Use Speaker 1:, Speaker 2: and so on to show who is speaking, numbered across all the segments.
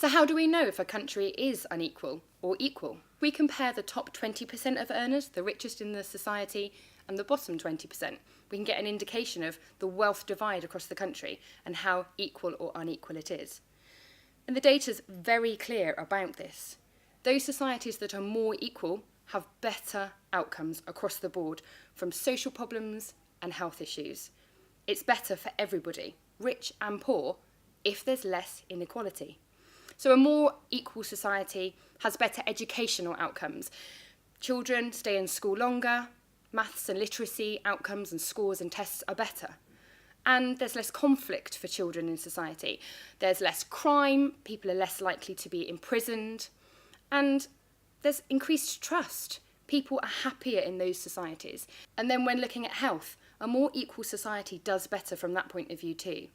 Speaker 1: So how do we know if a country is unequal or equal? We compare the top 20% of earners, the richest in the society, and the bottom 20%. We can get an indication of the wealth divide across the country and how equal or unequal it is. And the data's very clear about this. Those societies that are more equal have better outcomes across the board, from social problems and health issues. It's better for everybody, rich and poor, if there's less inequality. So a more equal society has better educational outcomes. Children stay in school longer, maths and literacy outcomes and scores and tests are better. And there's less conflict for children in society. There's less crime, people are less likely to be imprisoned, and there's increased trust. People are happier in those societies. And then when looking at health, a more equal society does better from that point of view too.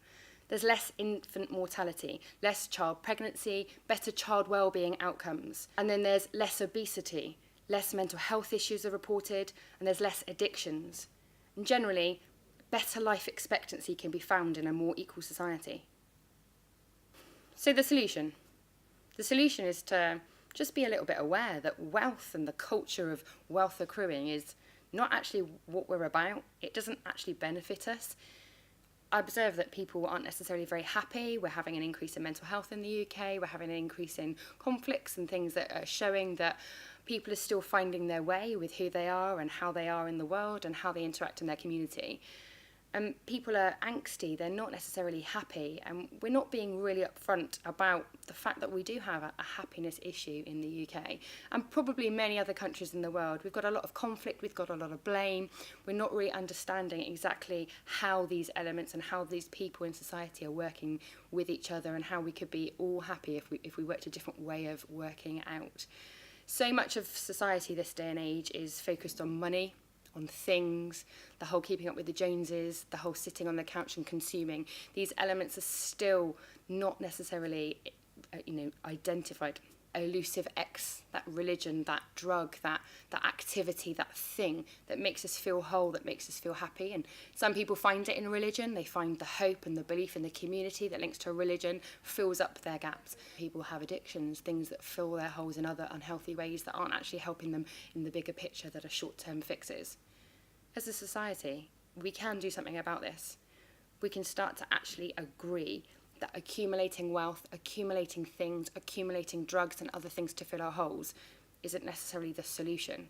Speaker 1: There's less infant mortality, less child pregnancy, better child well-being outcomes. And then there's less obesity, less mental health issues are reported, and there's less addictions. And generally, better life expectancy can be found in a more equal society. So the solution is to just be a little bit aware that wealth and the culture of wealth accruing is not actually what we're about. It doesn't actually benefit us. I observe that people aren't necessarily very happy. We're having an increase in mental health in the UK. We're having an increase in conflicts and things that are showing that people are still finding their way with who they are and how they are in the world and how they interact in their community. And people are angsty, they're not necessarily happy, and we're not being really upfront about the fact that we do have a happiness issue in the UK, and probably many other countries in the world. We've got a lot of conflict, we've got a lot of blame, we're not really understanding exactly how these elements and how these people in society are working with each other and how we could be all happy if we worked a different way of working out. So much of society this day and age is focused on money, on things, the whole keeping up with the Joneses, the whole sitting on the couch and consuming. These elements are still not necessarily, identified. Elusive X, that religion, that drug, that activity, that thing that makes us feel whole, that makes us feel happy. And some people find it in religion. They find the hope and the belief in the community that links to a religion fills up their gaps. People have addictions, things that fill their holes in other unhealthy ways that aren't actually helping them in the bigger picture, that are short-term fixes. As a society, we can do something about this. We can start to actually agree that accumulating wealth, accumulating things, accumulating drugs and other things to fill our holes isn't necessarily the solution.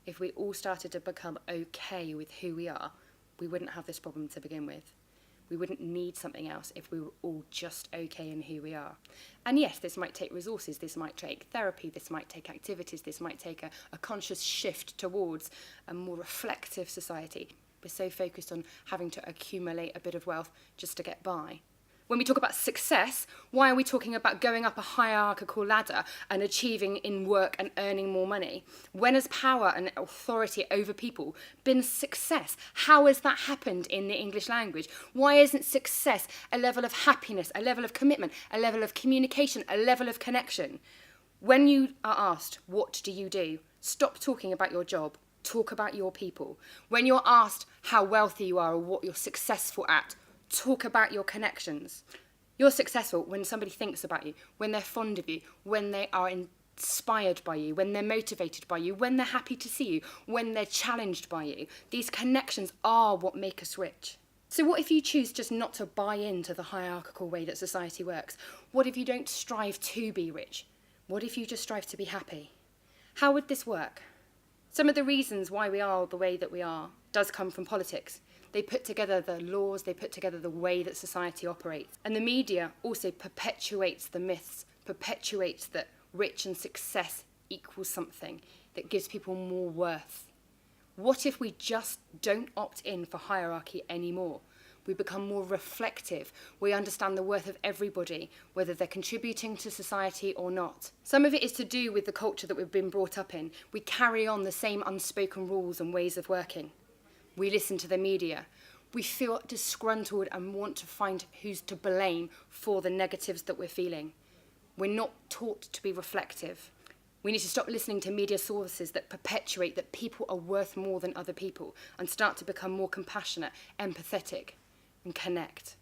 Speaker 1: If we all started to become okay with who we are, we wouldn't have this problem to begin with. We wouldn't need something else if we were all just okay in who we are. And yes, this might take resources, this might take therapy, this might take activities, this might take a conscious shift towards a more reflective society. We're so focused on having to accumulate a bit of wealth just to get by. When we talk about success, why are we talking about going up a hierarchical ladder and achieving in work and earning more money? When has power and authority over people been success? How has that happened in the English language? Why isn't success a level of happiness, a level of commitment, a level of communication, a level of connection? When you are asked, what do you do? Stop talking about your job. Talk about your people. When you're asked how wealthy you are or what you're successful at, talk about your connections. You're successful when somebody thinks about you, when they're fond of you, when they are inspired by you, when they're motivated by you, when they're happy to see you, when they're challenged by you. These connections are what make us rich. So what if you choose just not to buy into the hierarchical way that society works? What if you don't strive to be rich? What if you just strive to be happy? How would this work? Some of the reasons why we are the way that we are does come from politics. They put together the laws, they put together the way that society operates. And the media also perpetuates the myths, perpetuates that rich and success equals something that gives people more worth. What if we just don't opt in for hierarchy anymore? We become more reflective. We understand the worth of everybody, whether they're contributing to society or not. Some of it is to do with the culture that we've been brought up in. We carry on the same unspoken rules and ways of working. We listen to the media. We feel disgruntled and want to find who's to blame for the negatives that we're feeling. We're not taught to be reflective. We need to stop listening to media sources that perpetuate that people are worth more than other people and start to become more compassionate, empathetic, and connect.